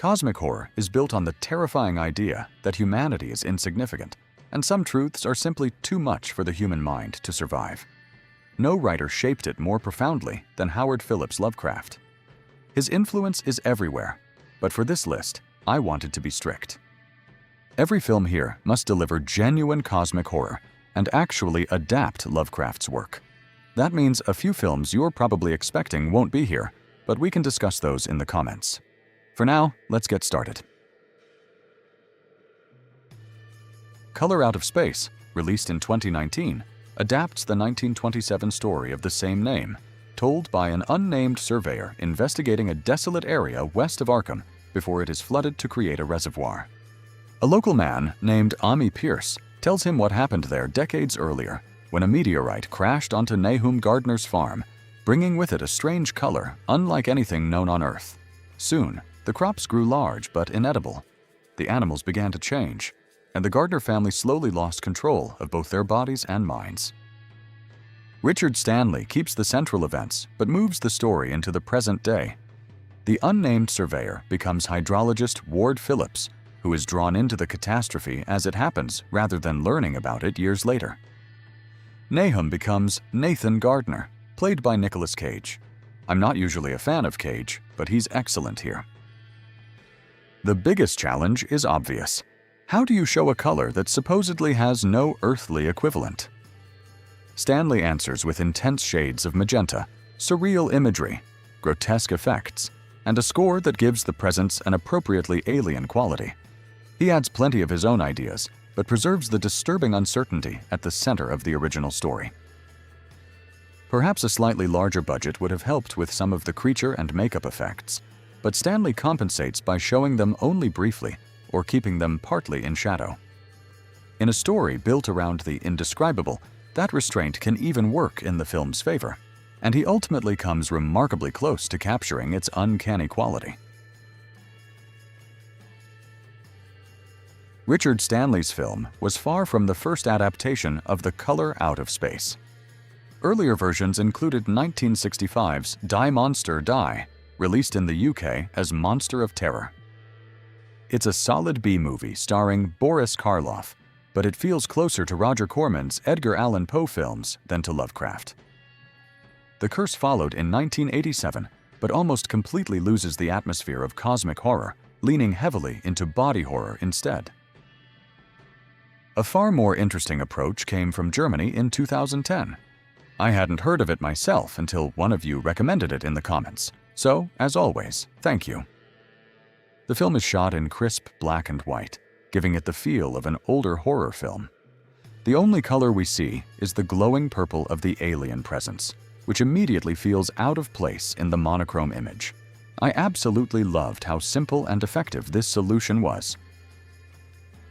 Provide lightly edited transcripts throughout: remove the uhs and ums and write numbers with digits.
Cosmic horror is built on the terrifying idea that humanity is insignificant, and some truths are simply too much for the human mind to survive. No writer shaped it more profoundly than Howard Phillips Lovecraft. His influence is everywhere, but for this list, I wanted to be strict. Every film here must deliver genuine cosmic horror and actually adapt Lovecraft's work. That means a few films you're probably expecting won't be here, but we can discuss those in the comments. For now, let's get started. Color Out of Space, released in 2019, adapts the 1927 story of the same name, told by an unnamed surveyor investigating a desolate area west of Arkham before it is flooded to create a reservoir. A local man named Ami Pierce tells him what happened there decades earlier when a meteorite crashed onto Nahum Gardner's farm, bringing with it a strange color unlike anything known on Earth. Soon, the crops grew large but inedible. The animals began to change, and the Gardner family slowly lost control of both their bodies and minds. Richard Stanley keeps the central events but moves the story into the present day. The unnamed surveyor becomes hydrologist Ward Phillips, who is drawn into the catastrophe as it happens rather than learning about it years later. Nahum becomes Nathan Gardner, played by Nicolas Cage. I'm not usually a fan of Cage, but he's excellent here. The biggest challenge is obvious. How do you show a color that supposedly has no earthly equivalent? Stanley answers with intense shades of magenta, surreal imagery, grotesque effects, and a score that gives the presence an appropriately alien quality. He adds plenty of his own ideas, but preserves the disturbing uncertainty at the center of the original story. Perhaps a slightly larger budget would have helped with some of the creature and makeup effects, but Stanley compensates by showing them only briefly or keeping them partly in shadow. In a story built around the indescribable, that restraint can even work in the film's favor, and he ultimately comes remarkably close to capturing its uncanny quality. Richard Stanley's film was far from the first adaptation of The Color Out of Space. Earlier versions included 1965's Die Monster Die, released in the UK as Monster of Terror. It's a solid B-movie starring Boris Karloff, but it feels closer to Roger Corman's Edgar Allan Poe films than to Lovecraft. The Curse followed in 1987, but almost completely loses the atmosphere of cosmic horror, leaning heavily into body horror instead. A far more interesting approach came from Germany in 2010. I hadn't heard of it myself until one of you recommended it in the comments, so, as always, thank you. The film is shot in crisp black and white, giving it the feel of an older horror film. The only color we see is the glowing purple of the alien presence, which immediately feels out of place in the monochrome image. I absolutely loved how simple and effective this solution was.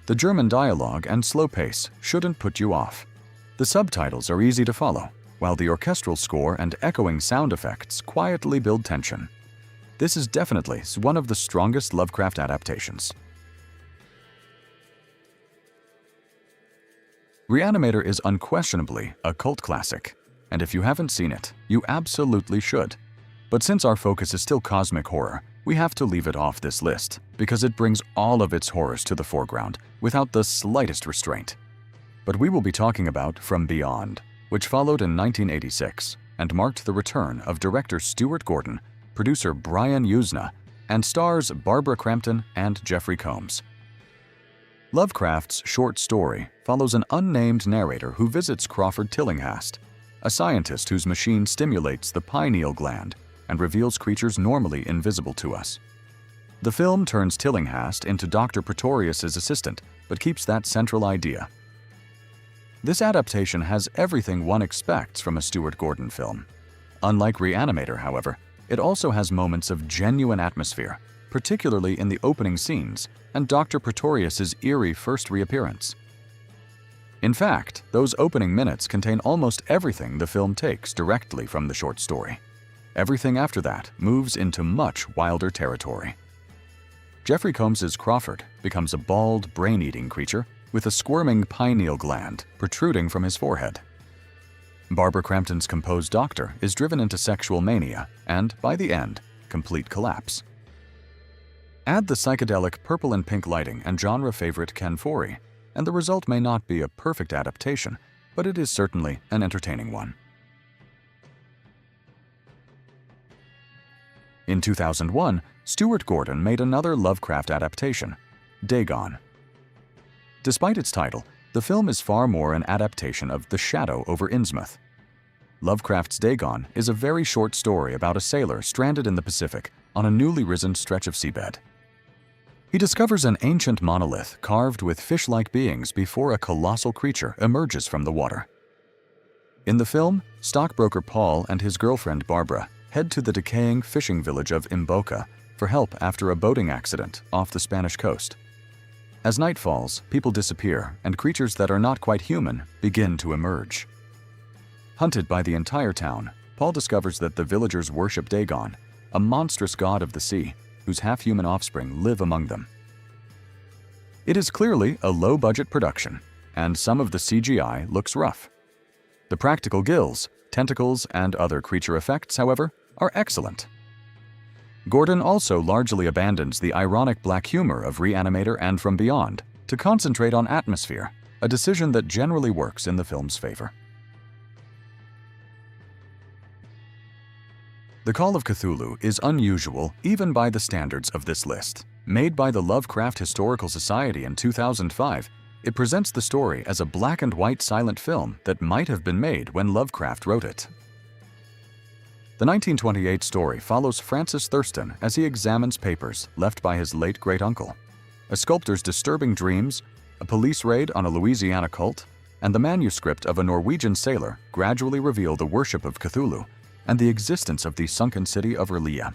The German dialogue and slow pace shouldn't put you off. The subtitles are easy to follow, while the orchestral score and echoing sound effects quietly build tension. This is definitely one of the strongest Lovecraft adaptations. Reanimator is unquestionably a cult classic, and if you haven't seen it, you absolutely should. But since our focus is still cosmic horror, we have to leave it off this list because it brings all of its horrors to the foreground without the slightest restraint. But we will be talking about From Beyond, which followed in 1986 and marked the return of director Stuart Gordon, producer Brian Yuzna, and stars Barbara Crampton and Jeffrey Combs. Lovecraft's short story follows an unnamed narrator who visits Crawford Tillinghast, a scientist whose machine stimulates the pineal gland and reveals creatures normally invisible to us. The film turns Tillinghast into Dr. Pretorius's assistant, but keeps that central idea. This adaptation has everything one expects from a Stuart Gordon film. Unlike Reanimator, however, it also has moments of genuine atmosphere, particularly in the opening scenes and Dr. Pretorius's eerie first reappearance. In fact, those opening minutes contain almost everything the film takes directly from the short story. Everything after that moves into much wilder territory. Jeffrey Combs's Crawford becomes a bald, brain-eating creature with a squirming pineal gland protruding from his forehead. Barbara Crampton's composed doctor is driven into sexual mania and, by the end, complete collapse. Add the psychedelic purple and pink lighting and genre favorite Ken Foree, and the result may not be a perfect adaptation, but it is certainly an entertaining one. In 2001, Stuart Gordon made another Lovecraft adaptation, Dagon. Despite its title, the film is far more an adaptation of The Shadow over Innsmouth. Lovecraft's Dagon is a very short story about a sailor stranded in the Pacific on a newly risen stretch of seabed. He discovers an ancient monolith carved with fish-like beings before a colossal creature emerges from the water. In the film, stockbroker Paul and his girlfriend Barbara head to the decaying fishing village of Imboca for help after a boating accident off the Spanish coast. As night falls, people disappear and creatures that are not quite human begin to emerge. Hunted by the entire town, Paul discovers that the villagers worship Dagon, a monstrous god of the sea, whose half-human offspring live among them. It is clearly a low-budget production, and some of the CGI looks rough. The practical gills, tentacles, and other creature effects, however, are excellent. Gordon also largely abandons the ironic black humor of Reanimator and From Beyond to concentrate on atmosphere, a decision that generally works in the film's favor. The Call of Cthulhu is unusual even by the standards of this list. Made by the Lovecraft Historical Society in 2005, it presents the story as a black and white silent film that might have been made when Lovecraft wrote it. The 1928 story follows Francis Thurston as he examines papers left by his late great-uncle, a sculptor's disturbing dreams, a police raid on a Louisiana cult, and the manuscript of a Norwegian sailor gradually reveal the worship of Cthulhu and the existence of the sunken city of R'lyeh.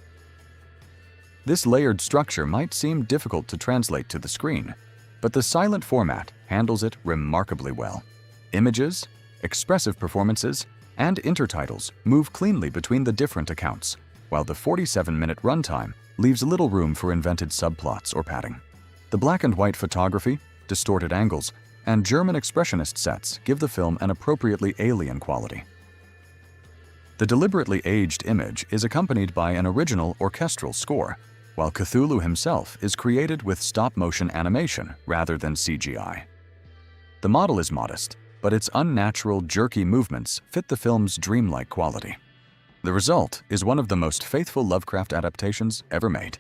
This layered structure might seem difficult to translate to the screen, but the silent format handles it remarkably well. Images, expressive performances, and intertitles move cleanly between the different accounts, while the 47-minute runtime leaves little room for invented subplots or padding. The black and white photography, distorted angles, and German expressionist sets give the film an appropriately alien quality. The deliberately aged image is accompanied by an original orchestral score, while Cthulhu himself is created with stop-motion animation rather than CGI. The model is modest, but its unnatural, jerky movements fit the film's dreamlike quality. The result is one of the most faithful Lovecraft adaptations ever made.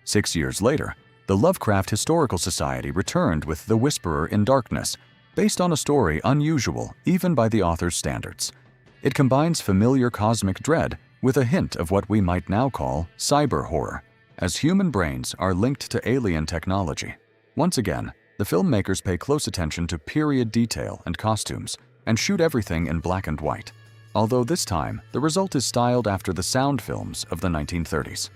6 years later, the Lovecraft Historical Society returned with The Whisperer in Darkness, based on a story unusual even by the author's standards. It combines familiar cosmic dread with a hint of what we might now call cyber horror, as human brains are linked to alien technology. Once again, the filmmakers pay close attention to period detail and costumes and shoot everything in black and white, although this time the result is styled after the sound films of the 1930s.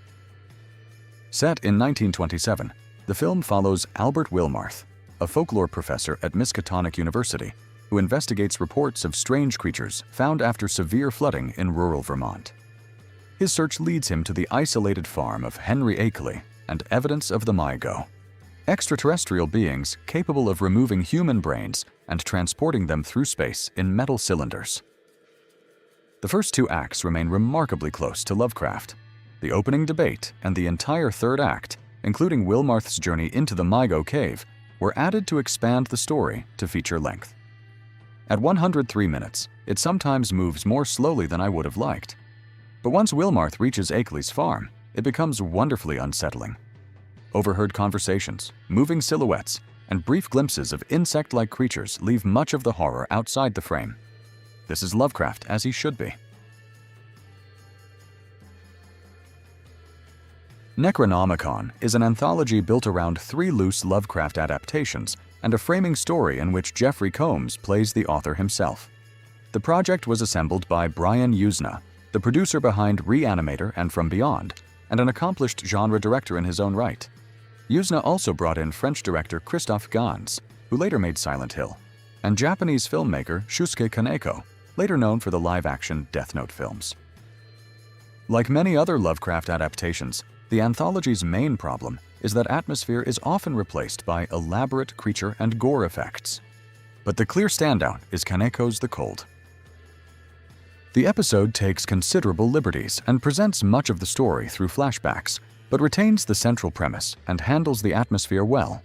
Set in 1927, the film follows Albert Wilmarth, a folklore professor at Miskatonic University, who investigates reports of strange creatures found after severe flooding in rural Vermont. His search leads him to the isolated farm of Henry Akeley and evidence of the MyGo, extraterrestrial beings capable of removing human brains and transporting them through space in metal cylinders. The first two acts remain remarkably close to Lovecraft. The opening debate and the entire third act, including Wilmarth's journey into the MyGo cave, were added to expand the story to feature length. At 103 minutes, it sometimes moves more slowly than I would have liked. But once Wilmarth reaches Akeley's farm, it becomes wonderfully unsettling. Overheard conversations, moving silhouettes, and brief glimpses of insect-like creatures leave much of the horror outside the frame. This is Lovecraft as he should be. Necronomicon is an anthology built around 3 loose Lovecraft adaptations and a framing story in which Jeffrey Combs plays the author himself. The project was assembled by Brian Yuzna, the producer behind Reanimator and From Beyond, and an accomplished genre director in his own right. Yuzna also brought in French director Christophe Gans, who later made Silent Hill, and Japanese filmmaker Shusuke Kaneko, later known for the live-action Death Note films. Like many other Lovecraft adaptations, the anthology's main problem is that atmosphere is often replaced by elaborate creature and gore effects. But the clear standout is Kaneko's The Cold. The episode takes considerable liberties and presents much of the story through flashbacks, but retains the central premise and handles the atmosphere well.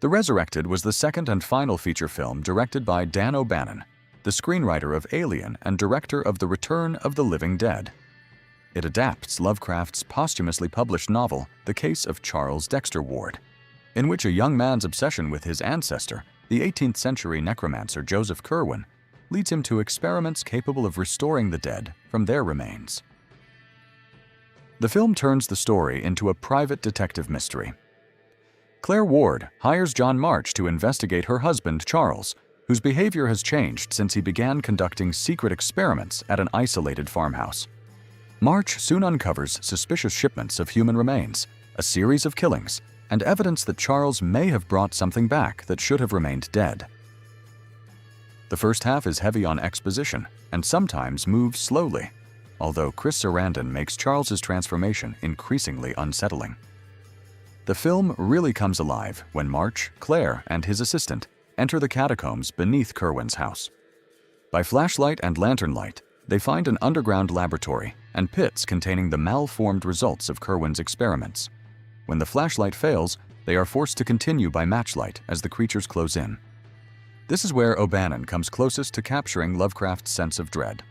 The Resurrected was the second and final feature film directed by Dan O'Bannon, the screenwriter of Alien and director of The Return of the Living Dead. It adapts Lovecraft's posthumously published novel, The Case of Charles Dexter Ward, in which a young man's obsession with his ancestor, the 18th century necromancer Joseph Curwen, leads him to experiments capable of restoring the dead from their remains. The film turns the story into a private detective mystery. Claire Ward hires John March to investigate her husband, Charles, whose behavior has changed since he began conducting secret experiments at an isolated farmhouse. March soon uncovers suspicious shipments of human remains, a series of killings, and evidence that Charles may have brought something back that should have remained dead. The first half is heavy on exposition and sometimes moves slowly, although Chris Sarandon makes Charles's transformation increasingly unsettling. The film really comes alive when March, Claire, and his assistant enter the catacombs beneath Curwen's house. By flashlight and lantern light, they find an underground laboratory and pits containing the malformed results of Curwen's experiments. When the flashlight fails, they are forced to continue by matchlight as the creatures close in. This is where O'Bannon comes closest to capturing Lovecraft's sense of dread.